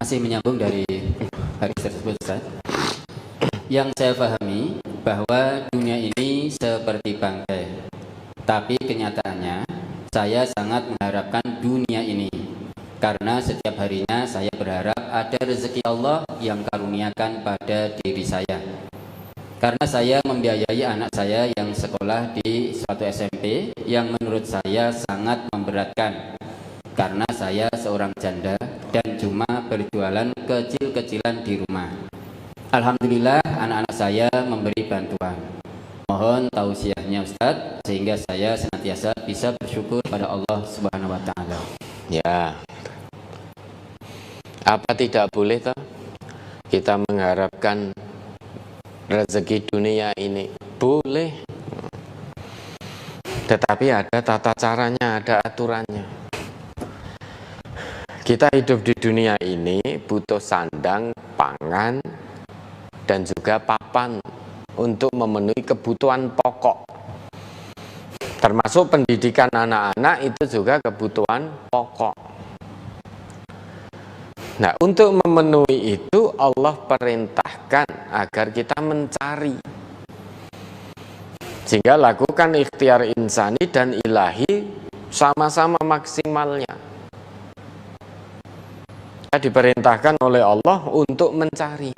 Masih menyambung dari hadis tersebut, Ustaz. Yang saya pahami bahwa dunia ini seperti bangkai, tapi kenyataannya saya sangat mengharapkan dunia ini, karena setiap harinya saya berharap ada rezeki Allah yang karuniakan pada diri saya. Karena saya membiayai anak saya yang sekolah di suatu SMP yang menurut saya sangat memberatkan, karena saya seorang janda dan cuma berjualan kecil-kecilan di rumah. Alhamdulillah anak-anak saya memberi bantuan. Mohon tausiahnya Ustadz, sehingga saya senantiasa bisa bersyukur pada Allah Subhanahu wa Ta'ala. Ya, apa tidak boleh toh kita mengharapkan rezeki dunia ini? Boleh, tetapi ada tata caranya, ada aturannya. Kita hidup di dunia ini butuh sandang, pangan, dan juga papan untuk memenuhi kebutuhan pokok. Termasuk pendidikan anak-anak itu juga kebutuhan pokok. Nah, untuk memenuhi itu Allah perintahkan agar kita mencari. Sehingga lakukan ikhtiar insani dan ilahi sama-sama maksimalnya. Kita diperintahkan oleh Allah untuk mencari.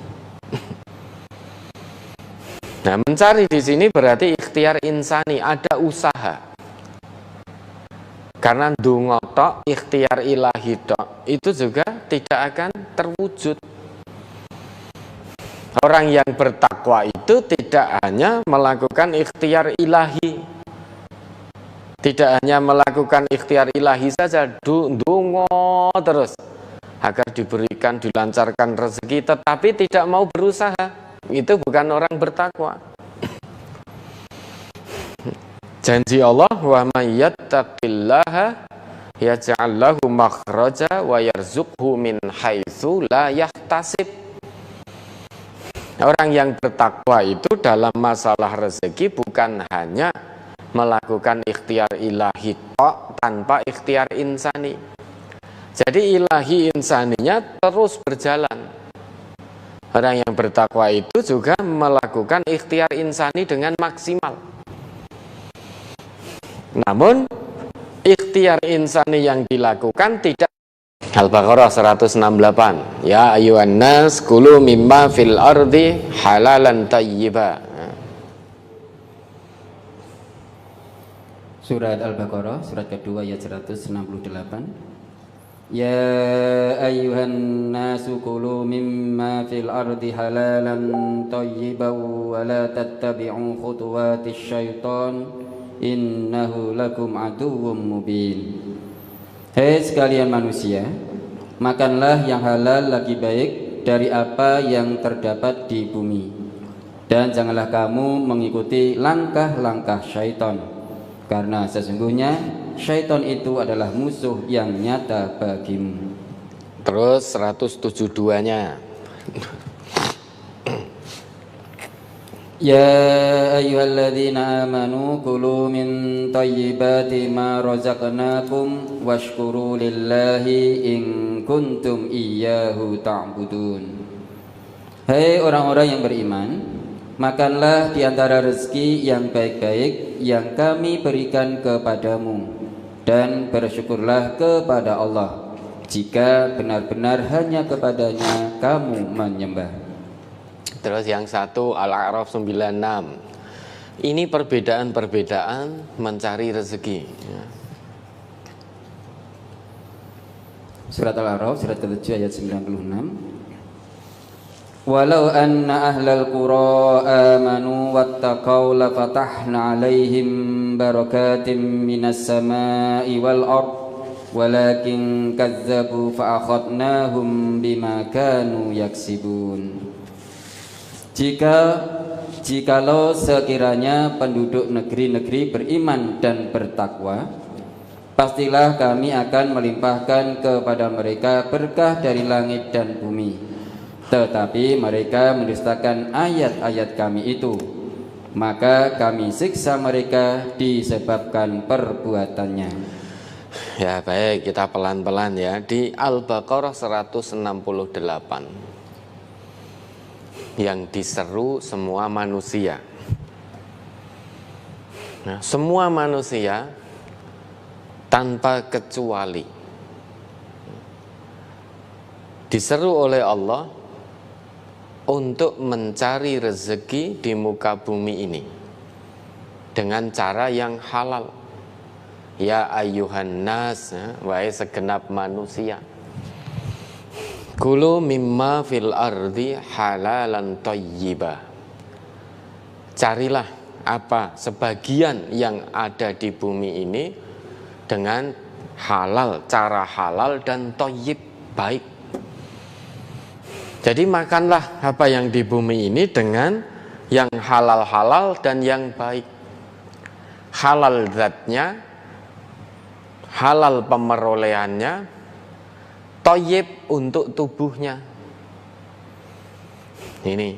Nah, mencari di sini berarti ikhtiar insani, ada usaha. Karena ndonga tok, ikhtiar ilahi tok, itu juga tidak akan terwujud. Orang yang bertakwa itu tidak hanya melakukan ikhtiar ilahi, tidak hanya melakukan ikhtiar ilahi saja, ndonga terus agar diberikan, dilancarkan rezeki, tetapi tidak mau berusaha. Itu bukan orang bertakwa. Janji Allah, wa may yattaqillaha yaj'al lahu makhraja wa yarzuqhu min haitsu la yahtasib. Orang yang bertakwa itu dalam masalah rezeki bukan hanya melakukan ikhtiar ilahi tok tanpa ikhtiar insani. Jadi ilahi insaninya terus berjalan. Orang yang bertakwa itu juga melakukan ikhtiar insani dengan maksimal. Namun ikhtiar insani yang dilakukan tidak. Al-Baqarah 168. Ya ayyuhan nas kulu mimma fil ardi halalan thayyiba. Surat Al-Baqarah, surat kedua ayat 168. Ya ayyuhan nasu kulu mimma fil ardi halalan thayyiban wa la tattabi'u khutuwatis syaitan innahu lakum aduwwum mubin. Hei sekalian manusia, makanlah yang halal lagi baik dari apa yang terdapat di bumi, dan janganlah kamu mengikuti langkah-langkah syaitan, karena sesungguhnya syaitan itu adalah musuh yang nyata bagimu. Terus 172-nya. Ya ayyuhalladzina amanu kulu min thayyibati ma razaqnakum washkuru lillahi in kuntum iyyahu ta'budun. Hai orang-orang yang beriman, makanlah di antara rezeki yang baik-baik yang kami berikan kepadamu, dan bersyukurlah kepada Allah jika benar-benar hanya kepadanya kamu menyembah. Terus yang satu Al-A'raf 96. Ini perbedaan-perbedaan mencari rezeki. Surat Al-A'raf surat ke-7 ayat 96. Walau anna ahlal qura amanu wattaqau lafatahna alaihim barakatim minas samai wal ard walakin kazzabu fa'akhadnahum bima kanu yaksibun. Jikalau sekiranya penduduk negeri-negeri beriman dan bertakwa, pastilah kami akan melimpahkan kepada mereka berkah dari langit dan bumi. Tetapi mereka mendustakan ayat-ayat kami itu, maka kami siksa mereka disebabkan perbuatannya. Ya baik, kita pelan-pelan ya. Di Al-Baqarah 168 yang diseru semua manusia. Nah, semua manusia tanpa kecuali diseru oleh Allah untuk mencari rezeki di muka bumi ini dengan cara yang halal. Ya ayyuhan nas, wahai segenap manusia, kulu mimma fil ardi halalan thayyibah. Carilah apa sebagian yang ada di bumi ini dengan halal, cara halal dan thayyib, baik. Jadi makanlah apa yang di bumi ini dengan yang halal-halal dan yang baik. Halal zatnya, halal pemerolehannya, thayyib untuk tubuhnya. Ini,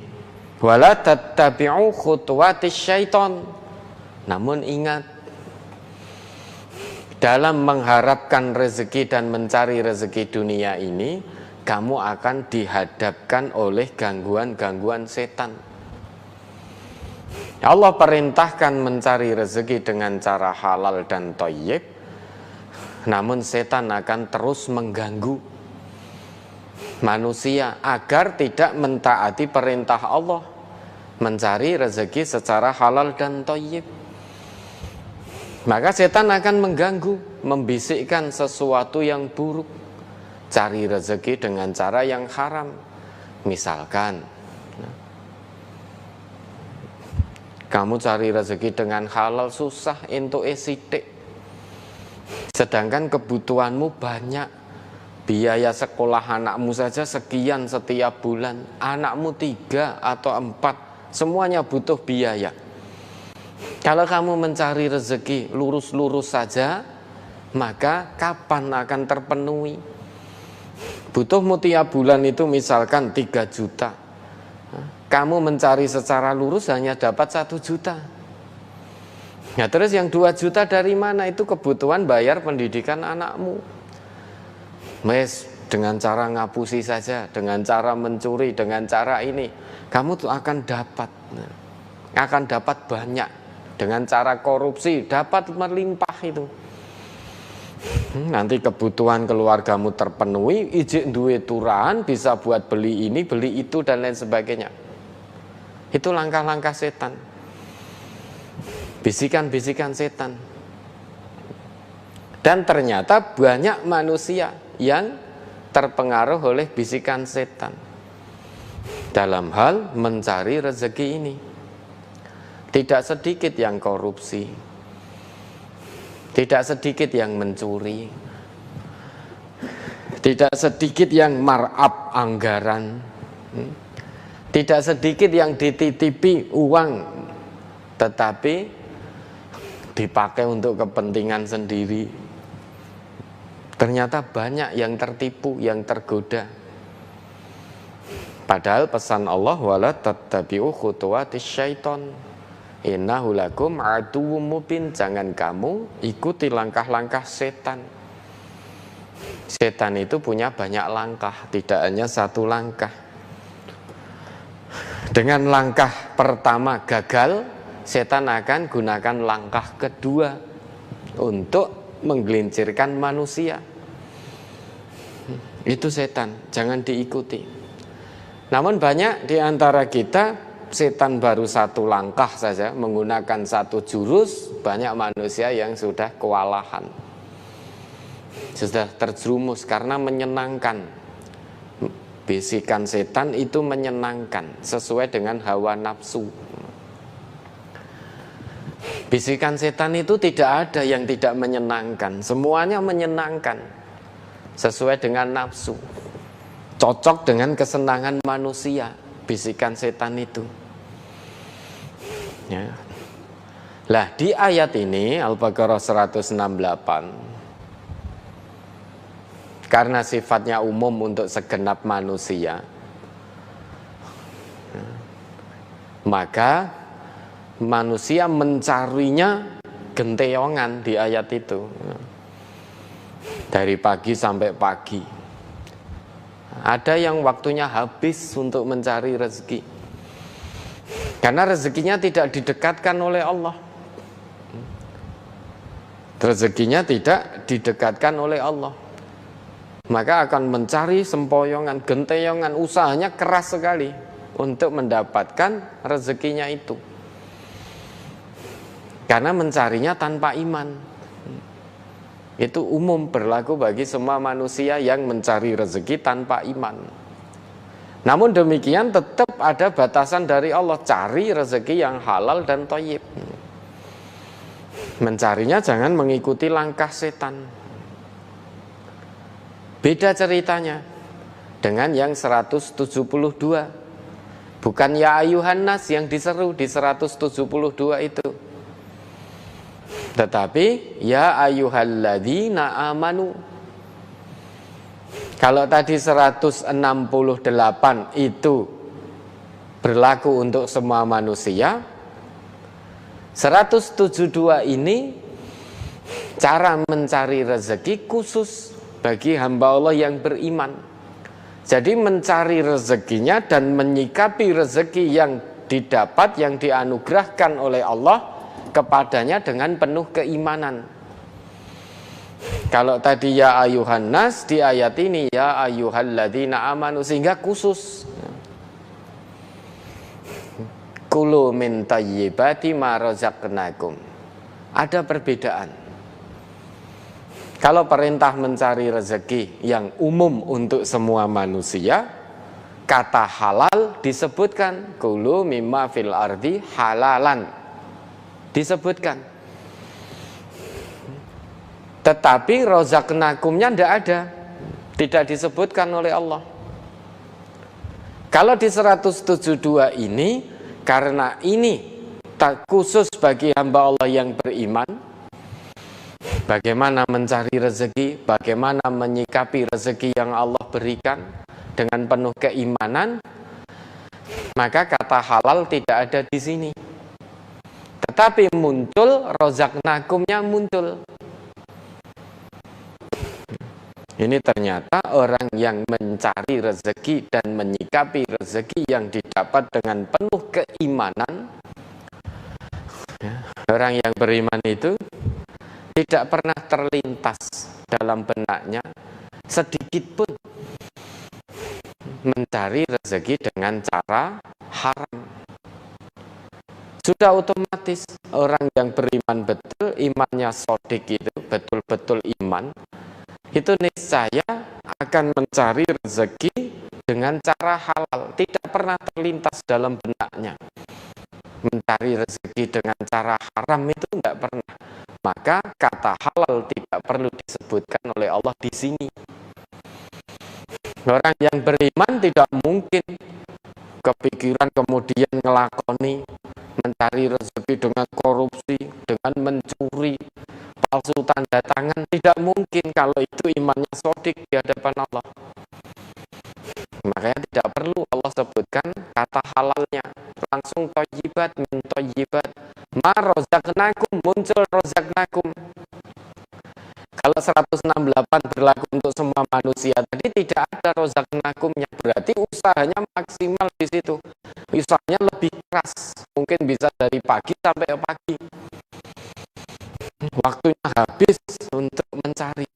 wala tattabi'u khutuwatis syaiton. Namun ingat, dalam mengharapkan rezeki dan mencari rezeki dunia ini, kamu akan dihadapkan oleh gangguan-gangguan setan. Allah perintahkan mencari rezeki dengan cara halal dan thayyib, namun setan akan terus mengganggu manusia agar tidak mentaati perintah Allah mencari rezeki secara halal dan thayyib. Maka setan akan mengganggu, membisikkan sesuatu yang buruk, cari rezeki dengan cara yang haram. Misalkan kamu cari rezeki dengan halal susah, entuk sidik, sedangkan kebutuhanmu banyak. Biaya sekolah anakmu saja sekian setiap bulan, anakmu 3 atau 4, semuanya butuh biaya. Kalau kamu mencari rezeki lurus-lurus saja, maka kapan akan terpenuhi? Butuhmu tiap bulan itu misalkan 3 juta, kamu mencari secara lurus hanya dapat 1 juta. Nah terus yang 2 juta dari mana? Itu kebutuhan bayar pendidikan anakmu. Mes, dengan cara ngapusi saja, dengan cara mencuri, dengan cara ini, kamu tuh akan dapat banyak. Dengan cara korupsi dapat melimpah itu. Nanti kebutuhan keluargamu terpenuhi, ijik duwe turahan, bisa buat beli ini, beli itu dan lain sebagainya. Itu langkah-langkah setan, bisikan-bisikan setan. Dan ternyata banyak manusia yang terpengaruh oleh bisikan setan dalam hal mencari rezeki ini. Tidak sedikit yang korupsi, tidak sedikit yang mencuri, tidak sedikit yang markup anggaran, tidak sedikit yang dititipi uang tetapi dipakai untuk kepentingan sendiri. Ternyata banyak yang tertipu, yang tergoda. Padahal pesan Allah, wala tattabi'u khutuwatis syaiton, innahu lakum aduwwum mubin. Jangan kamu ikuti langkah-langkah setan. Setan itu punya banyak langkah, tidak hanya 1 langkah. Dengan langkah pertama gagal, setan akan gunakan langkah kedua untuk menggelincirkan manusia. Itu setan, jangan diikuti. Namun banyak di antara kita, setan baru 1 langkah saja, menggunakan 1 jurus, banyak manusia yang sudah kewalahan, sudah terjerumus karena menyenangkan. Bisikan setan itu menyenangkan, sesuai dengan hawa nafsu. Bisikan setan itu tidak ada yang tidak menyenangkan, semuanya menyenangkan sesuai dengan nafsu, cocok dengan kesenangan manusia. Bisikan setan itu ya. Lah di ayat ini Al-Baqarah 168, karena sifatnya umum untuk segenap manusia, maka manusia mencarinya genteongan di ayat itu. dari pagi sampai pagi. Ada yang waktunya habis untuk mencari rezeki, karena rezekinya tidak didekatkan oleh Allah. Rezekinya tidak didekatkan oleh Allah, maka akan mencari sempoyongan, genteyongan, usahanya keras sekali untuk mendapatkan rezekinya itu, karena mencarinya tanpa iman. Itu umum berlaku bagi semua manusia yang mencari rezeki tanpa iman. Namun demikian tetap ada batasan dari Allah, cari rezeki yang halal dan thayyib. Mencarinya jangan mengikuti langkah setan. Beda ceritanya dengan yang 172. Bukan ya ayuhan nas yang diseru di 172 itu, tetapi ya ayyuhalladzina amanu. Kalau tadi 168 itu berlaku untuk semua manusia, 172 ini cara mencari rezeki khusus bagi hamba Allah yang beriman. Jadi mencari rezekinya dan menyikapi rezeki yang didapat, yang dianugerahkan oleh Allah kepadanya dengan penuh keimanan. Kalau tadi ya ayuhan nas, di ayat ini ya ayyuhalladzina amanu, sehingga khusus. Kulu min thayyibati ma razaqnakum. Ada perbedaan. Kalau perintah mencari rezeki yang umum untuk semua manusia, kata halal disebutkan, kulu mimma fil ardi halalan, disebutkan. Tetapi rozaqnakumnya tidak ada, tidak disebutkan oleh Allah. Kalau di 172 ini, karena ini tak khusus bagi hamba Allah yang beriman, bagaimana mencari rezeki, bagaimana menyikapi rezeki yang Allah berikan dengan penuh keimanan, maka kata halal tidak ada di sini. Tetapi muncul rozaqnakumnya muncul. Ini ternyata orang yang mencari rezeki dan menyikapi rezeki yang didapat dengan penuh keimanan, orang yang beriman itu tidak pernah terlintas dalam benaknya sedikit pun mencari rezeki dengan cara haram. Sudah otomatis orang yang beriman betul, imannya sodik itu, betul-betul iman, itu niscaya akan mencari rezeki dengan cara halal. Tidak pernah terlintas dalam benaknya mencari rezeki dengan cara haram, itu tidak pernah. Maka kata halal tidak perlu disebutkan oleh Allah di sini. Orang yang beriman tidak mungkin kepikiran kemudian ngelakoni mencari rezeki dengan korupsi, dengan mencuri, palsu tanda tangan. Tidak mungkin kalau itu imannya sodik di hadapan Allah. Makanya tidak perlu Allah sebutkan kata halalnya, langsung thayyibat, min thayyibat, ma rozaqnakum, muncul rozaqnakum. Kalau 168 berlaku untuk semua manusia tadi, tidak ada rozaqnakumnya, berarti usahanya maksimal di situ. Usahanya lebih keras, mungkin bisa dari pagi sampai pagi. Waktunya habis untuk mencari,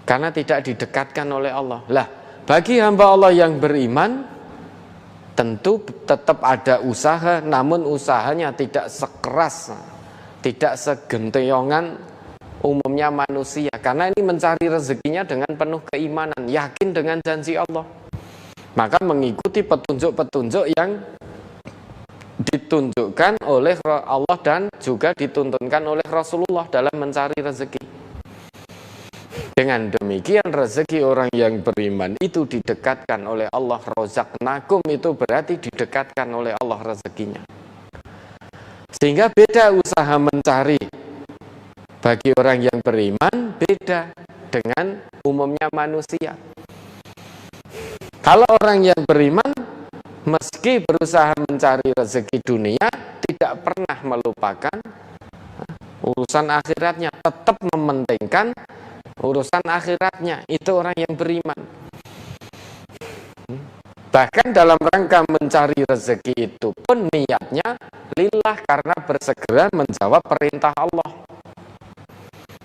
karena tidak didekatkan oleh Allah. Lah, bagi hamba Allah yang beriman, tentu tetap ada usaha, namun usahanya tidak sekeras, tidak segenteyongan umumnya manusia. Karena ini mencari rezekinya dengan penuh keimanan, yakin dengan janji Allah. Maka mengikuti petunjuk-petunjuk yang ditunjukkan oleh Allah dan juga dituntunkan oleh Rasulullah dalam mencari rezeki. Dengan demikian rezeki orang yang beriman itu didekatkan oleh Allah. Rozaqnakum itu berarti didekatkan oleh Allah rezekinya. Sehingga beda usaha mencari bagi orang yang beriman, beda dengan umumnya manusia. Kalau orang yang beriman, meski berusaha mencari rezeki dunia, tidak pernah melupakan urusan akhiratnya, tetap mementingkan urusan akhiratnya. Itu orang yang beriman. Bahkan dalam rangka mencari rezeki itu pun niatnya lillah, karena bersegera menjawab perintah Allah.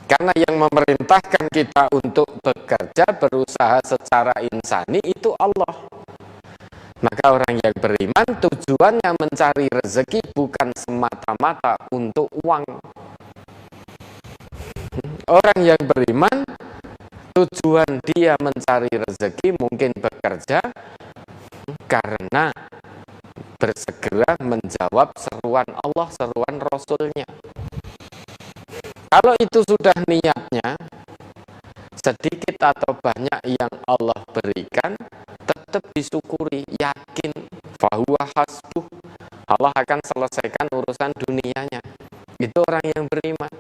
Karena yang memerintahkan kita untuk bekerja, berusaha secara insani itu Allah. Maka orang yang beriman tujuannya mencari rezeki bukan semata-mata untuk uang. Orang yang beriman tujuan dia mencari rezeki mungkin bekerja karena bersegera menjawab seruan Allah, seruan Rasulnya. Kalau itu sudah niatnya, sedikit atau banyak yang Allah berikan, tetap disyukuri, yakin fahuwa hasbuh, Allah akan selesaikan urusan dunianya. Itu orang yang beriman.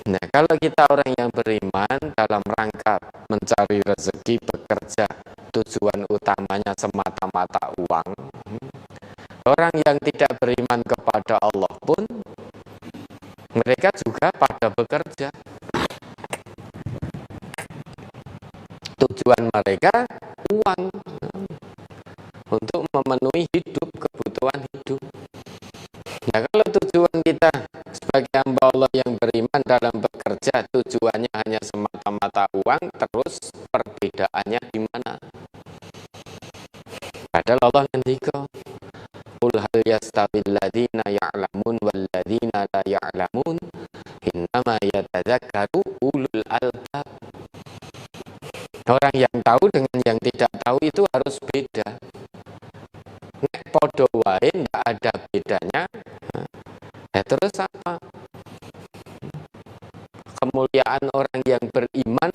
Nah, kalau kita orang yang beriman dalam rangka mencari rezeki, bekerja, tujuan utamanya semata-mata uang, orang yang tidak beriman kepada Allah pun mereka juga pada bekerja. Tujuan mereka uang untuk memenuhi hidup, kebutuhan hidup. Nah, kalau tujuan kita sebagai hamba Allah yang beriman dalam bekerja tujuannya hanya semata-mata uang, terus perbedaannya di mana? Padahal Allah ngendika, qul hal yastawil ladzina ya'lamun wal ladzina la ya'lamun innama yatadzakkaru ulul albab. Orang yang tahu dengan yang tidak tahu itu harus beda. Nek podo wae ndak ada bedanya. Terus apa? Kemuliaan orang yang beriman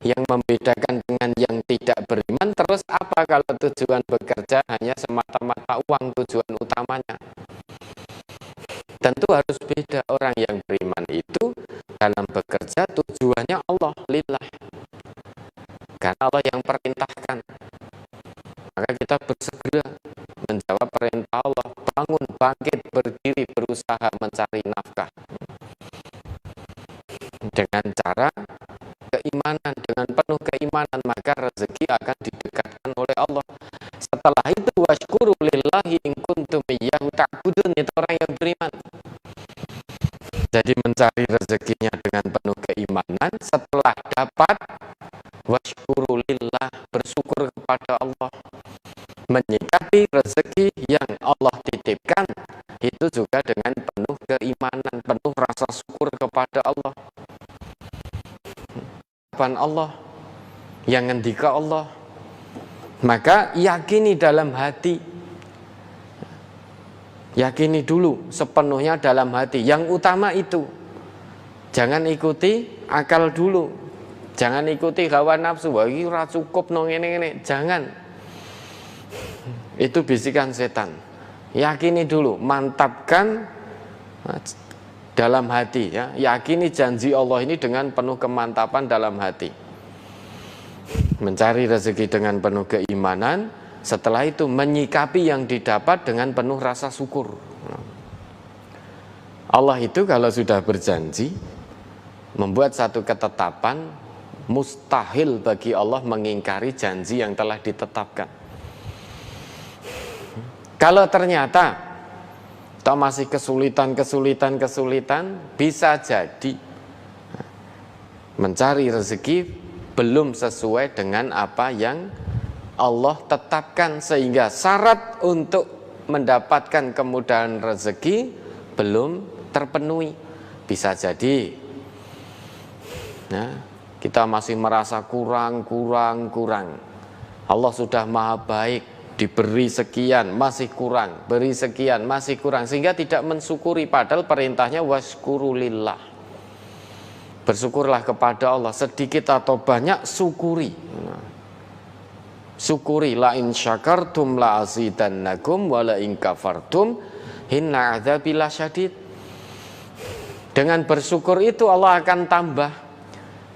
yang membedakan dengan yang tidak beriman. Terus apa kalau tujuan bekerja hanya semata-mata uang tujuan utamanya? Tentu harus beda. Orang yang beriman itu dalam bekerja tujuannya Allah lillah, karena Allah yang perintahkan. Maka kita bersegera menjawab perintah Allah, bangun, bangkit, berdiri, berusaha mencari nafkah dengan cara keimanan, dengan penuh keimanan, maka rezeki akan didekatkan oleh Allah. Setelah itu washkuru lillahi in kuntum iyyahu ta'budun, itu orang yang beriman. Jadi mencari rezekinya dengan penuh keimanan, setelah dapat washkuru lillah, bersyukur kepada Allah. Menyikapi rezeki yang Allah titipkan itu juga dengan penuh keimanan, penuh rasa syukur kepada Allah. Allah yang ngendika Allah, maka yakini dalam hati, yakini dulu sepenuhnya dalam hati. Yang utama itu, jangan ikuti akal dulu, jangan ikuti hawa nafsu. Wah, ini ora cukup no ngene-ngene, jangan. Itu bisikan setan. Yakini dulu, mantapkan dalam hati, ya. Yakini janji Allah ini dengan penuh kemantapan dalam hati. Mencari rezeki dengan penuh keimanan, setelah itu menyikapi yang didapat dengan penuh rasa syukur. Allah itu kalau sudah berjanji membuat satu ketetapan, mustahil bagi Allah mengingkari janji yang telah ditetapkan. Kalau ternyata atau masih kesulitan, bisa jadi mencari rezeki belum sesuai dengan apa yang Allah tetapkan, sehingga syarat untuk mendapatkan kemudahan rezeki belum terpenuhi. Bisa jadi kita masih merasa kurang. Allah sudah maha baik, diberi sekian masih kurang, beri sekian masih kurang, sehingga tidak mensyukuri. Padahal perintahnya washkurulillah, bersyukurlah kepada Allah, sedikit atau banyak syukuri. Syukuri, la in syakartum la azidannakum wa la in kafartum inna adzabi lasyadid. Dengan bersyukur itu Allah akan tambah.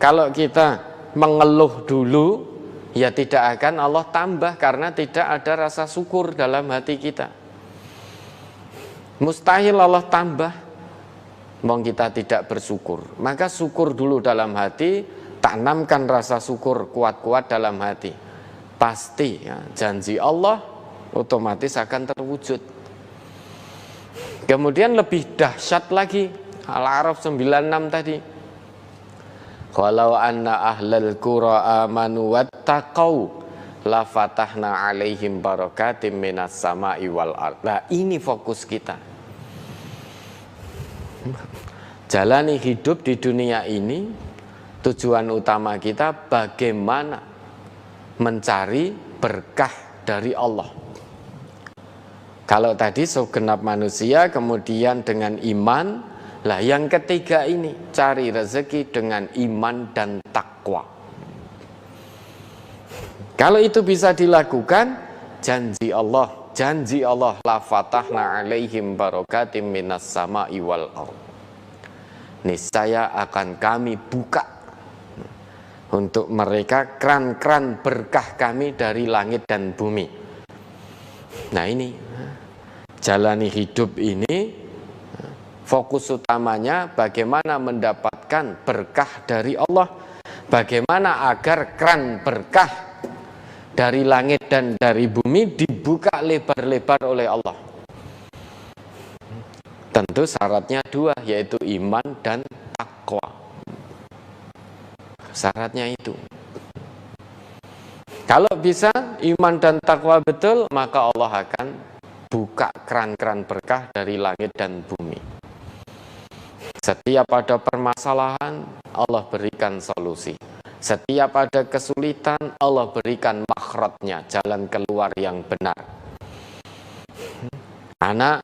Kalau kita mengeluh dulu, ya tidak akan Allah tambah, karena tidak ada rasa syukur dalam hati kita. Mustahil Allah tambah. Wong kita tidak bersyukur. Maka syukur dulu dalam hati, tanamkan rasa syukur kuat-kuat dalam hati. Pasti ya, janji Allah otomatis akan terwujud. Kemudian lebih dahsyat lagi, Al-A'raf 96 tadi. Walau anna ahlal qura amanu wattaqau la fatahna alaihim barakatim minas sama'i wal ardh. Nah, ini fokus kita. Jalani hidup di dunia ini, tujuan utama kita bagaimana mencari berkah dari Allah. Kalau tadi segenap manusia, kemudian dengan iman, lah yang ketiga ini cari rezeki dengan iman dan takwa. Kalau itu bisa dilakukan, janji Allah la fatahna alaihim barakatim minas sama'i wal ardh. Niscaya akan kami buka untuk mereka kran-kran berkah kami dari langit dan bumi. Nah ini, jalani hidup ini fokus utamanya bagaimana mendapatkan berkah dari Allah, bagaimana agar kran berkah dari langit dan dari bumi dibuka lebar-lebar oleh Allah. Tentu syaratnya dua, yaitu iman dan takwa. Syaratnya itu. Kalau bisa iman dan takwa betul, maka Allah akan buka keran-keran berkah dari langit dan bumi. Setiap ada permasalahan, Allah berikan solusi. Setiap ada kesulitan, Allah berikan makhrajnya, jalan keluar yang benar. Anak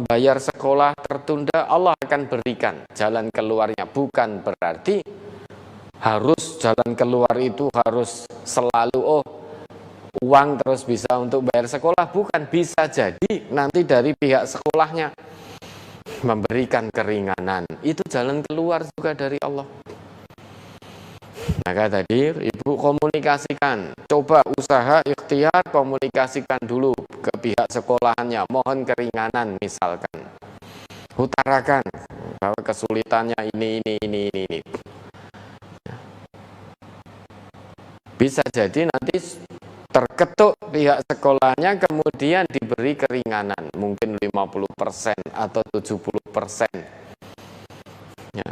bayar sekolah tertunda, Allah akan berikan jalan keluarnya. Bukan berarti harus jalan keluar itu harus selalu uang terus bisa untuk bayar sekolah. Bukan, bisa jadi nanti dari pihak sekolahnya memberikan keringanan. Itu jalan keluar juga dari Allah. Maka tadi ibu komunikasikan, coba usaha ikhtiar komunikasikan dulu ke pihak sekolahannya, mohon keringanan misalkan, utarakan bahwa kesulitannya ini. Bisa jadi nanti terketuk pihak sekolahnya, kemudian diberi keringanan mungkin 50% atau 70%. Ya.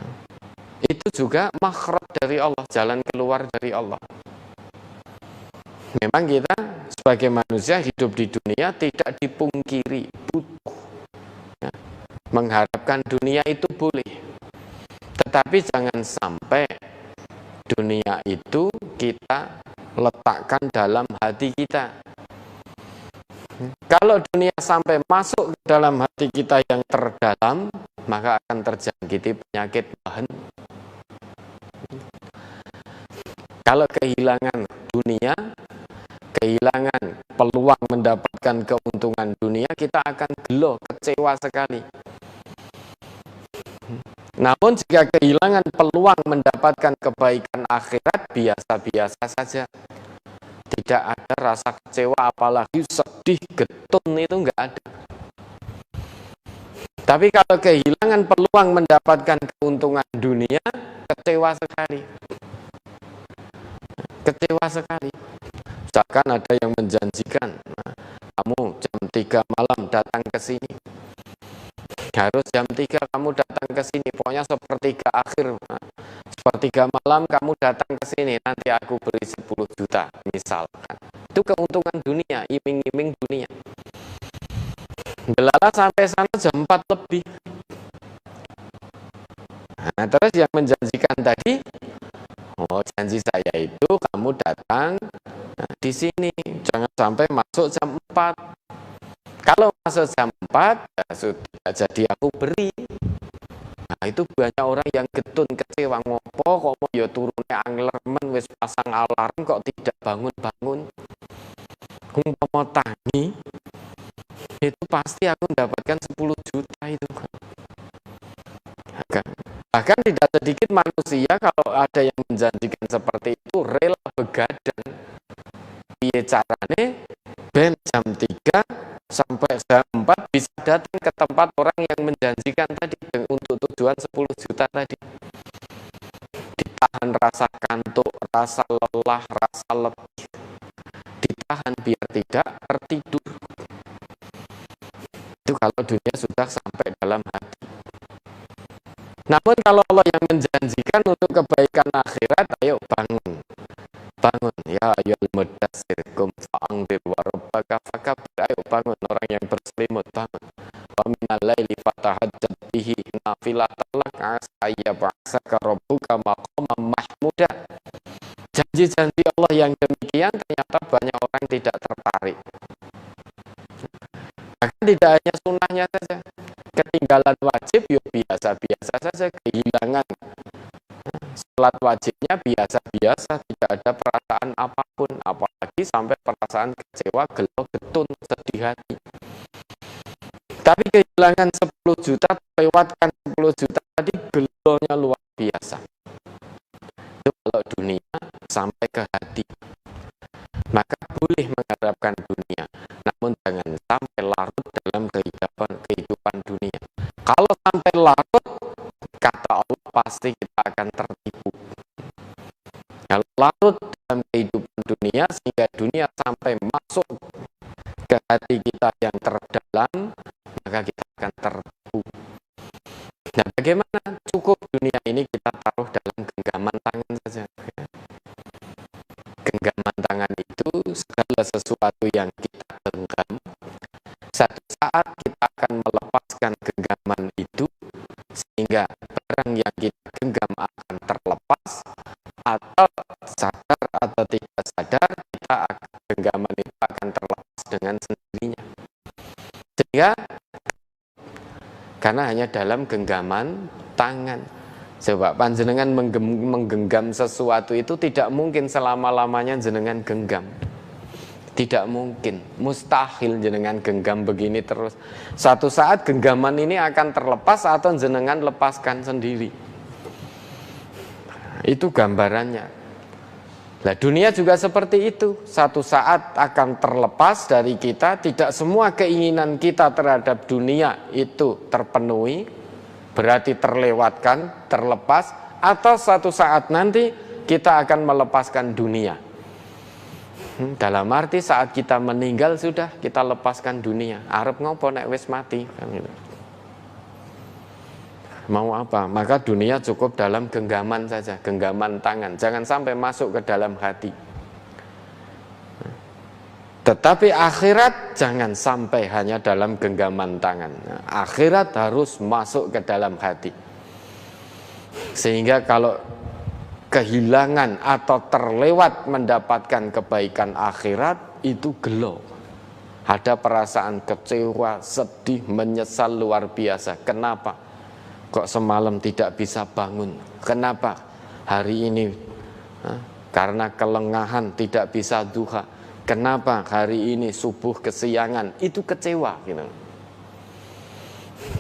Itu juga makhraj dari Allah, jalan keluar dari Allah. Memang kita sebagai manusia hidup di dunia tidak dipungkiri butuh. Ya. Mengharapkan dunia itu boleh, tetapi jangan sampai dunia itu kita letakkan dalam hati kita. Kalau dunia sampai masuk ke dalam hati kita yang terdalam, maka akan terjangkiti penyakit bahan. Kalau kehilangan dunia, kehilangan peluang mendapatkan keuntungan dunia, kita akan gelo, kecewa sekali. Namun jika kehilangan peluang mendapatkan kebaikan akhirat, biasa-biasa saja. Tidak ada rasa kecewa, apalagi sedih, getun, itu enggak ada. Tapi kalau kehilangan peluang mendapatkan keuntungan dunia, kecewa sekali. Kecewa sekali. Misalkan ada yang menjanjikan, kamu jam 3 malam datang ke sini. Harus jam 3 kamu datang ke sini, pokoknya sepertiga akhir, sepertiga malam kamu datang ke sini, nanti aku beri 10 juta misalkan. Itu keuntungan dunia, iming-iming dunia. Belala sampai sana jam 4 lebih. Nah, terus yang menjanjikan tadi, janji saya itu kamu datang di sini, jangan sampai masuk jam 4. Kalau masuk jam 4, ya sudah jadi aku beri. Nah, itu banyak orang yang getun, kecewa, ngopo kok mau ya turunnya anglermen, wis pasang alarm kok tidak bangun-bangun. Umpama tangi, itu pasti aku mendapatkan 10 juta itu. Bahkan tidak sedikit manusia kalau ada yang menjanjikan seperti itu rela begadang. Piye carane ben jam 3 sampai jam 4 bisa datang ke tempat orang yang menjanjikan tadi untuk tujuan 10 juta tadi. Ditahan rasa kantuk, rasa lelah, rasa letih. Ditahan biar tidak tertidur. Itu kalau dunia sudah sampai dalam hati. Namun kalau Allah yang menjanjikan untuk kebaikan akhirat, ayo bangun. Bangun, ya ayyuhal mudassir qum fa'anzir wa rabbaka fakabbir. Ayo bangun orang yang berselimut, bangun. Wa minal laili fatahajjad bihi nafilatan lak asa ayyab'asaka rabbuka maqaman mahmuda. Janji-janji Allah yang demikian ternyata banyak orang tidak tertarik. Bahkan tidak hanya sunnahnya saja, ketinggalan wajib yuk biasa-biasa saja, kehilangan sholat wajibnya biasa-biasa, tidak ada perasaan apapun, apalagi sampai perasaan kecewa, gelo, getun, sedih hati. Tapi kehilangan 10 juta, lewatkan 10 juta tadi, gelonya luar biasa. Itu kalau dunia sampai ke hati, maka boleh mengharapkan dunia, namun jangan sampai larut dalam kehidupan dunia. Kalau sampai larut, kata Allah pasti kita akan tertipu. Kalau larut dalam kehidupan dunia sehingga dunia sampai masuk ke hati kita yang terdalam, maka kita akan tertipu. Nah, bagaimana? Cukup dunia ini kita taruh dalam genggaman tangan saja. Genggaman tangan itu segala sesuatu yang kita genggam, satu saat kita akan melepaskan genggaman itu, sehingga barang yang kita genggam akan terlepas, atau sadar atau tidak sadar genggaman itu akan terlepas dengan sendirinya. Sehingga karena hanya dalam genggaman tangan. Coba panjenengan menggenggam sesuatu itu tidak mungkin selama-lamanya jenengan genggam. Tidak mungkin, mustahil jenengan genggam begini terus. Suatu saat genggaman ini akan terlepas atau jenengan lepaskan sendiri. Itu gambarannya. Nah, dunia juga seperti itu. Satu saat akan terlepas dari kita. Tidak semua keinginan kita terhadap dunia itu terpenuhi, berarti terlewatkan, terlepas. Atau suatu saat nanti kita akan melepaskan dunia. Dalam arti saat kita meninggal sudah kita lepaskan dunia. Arep ngopo nek wis mati kan gitu. Mau apa? Maka dunia cukup dalam genggaman saja, genggaman tangan. Jangan sampai masuk ke dalam hati. Tetapi akhirat jangan sampai hanya dalam genggaman tangan. Akhirat harus masuk ke dalam hati. Sehingga kalau kehilangan atau terlewat mendapatkan kebaikan akhirat, itu gelo. Ada perasaan kecewa, sedih, menyesal luar biasa. Kenapa? Kok semalam tidak bisa bangun? Kenapa? Hari ini karena kelengahan tidak bisa duha. Kenapa hari ini subuh kesiangan? Itu kecewa gitu.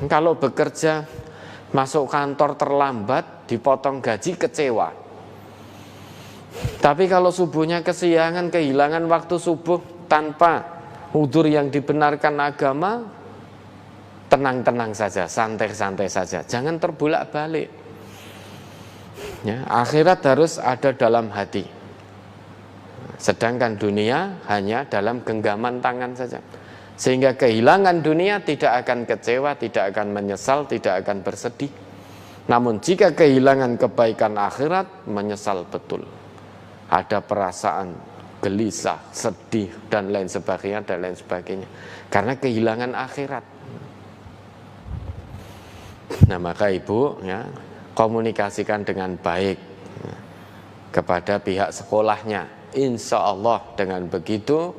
Kalau bekerja masuk kantor terlambat, dipotong gaji, kecewa. Tapi kalau subuhnya kesiangan, kehilangan waktu subuh tanpa udzur yang dibenarkan agama, tenang-tenang saja, santai-santai saja, jangan terbolak-balik. Ya, akhirat harus ada dalam hati. Sedangkan dunia hanya dalam genggaman tangan saja. Sehingga kehilangan dunia tidak akan kecewa, tidak akan menyesal, tidak akan bersedih. Namun jika kehilangan kebaikan akhirat, menyesal betul. Ada perasaan gelisah, sedih, dan lain sebagainya, dan lain sebagainya. Karena kehilangan akhirat. Nah, maka ibu ya, komunikasikan dengan baik kepada pihak sekolahnya. Insya Allah dengan begitu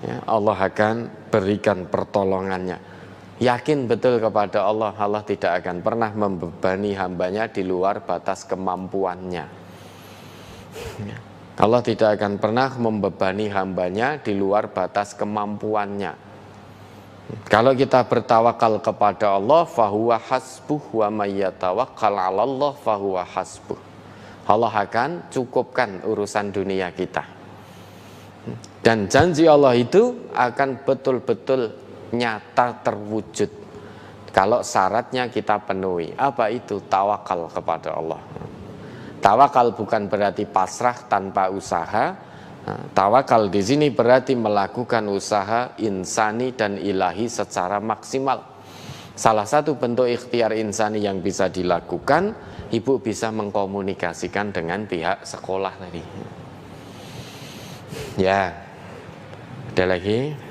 ya, Allah akan berikan pertolongannya. Yakin betul kepada Allah, Allah tidak akan pernah membebani hambanya di luar batas kemampuannya. Allah tidak akan pernah membebani hambanya di luar batas kemampuannya. Kalau kita bertawakal kepada Allah, fahuwa hasbuh wa mayyatawakkal 'alallah fahuwa hasbuh. Allah akan cukupkan urusan dunia kita. Dan janji Allah itu akan betul-betul nyata terwujud kalau syaratnya kita penuhi. Apa itu? Tawakal kepada Allah. Tawakal bukan berarti pasrah tanpa usaha. Tawakal di sini berarti melakukan usaha insani dan ilahi secara maksimal. Salah satu bentuk ikhtiar insani yang bisa dilakukan, ibu bisa mengkomunikasikan dengan pihak sekolah tadi. Ya, ada lagi?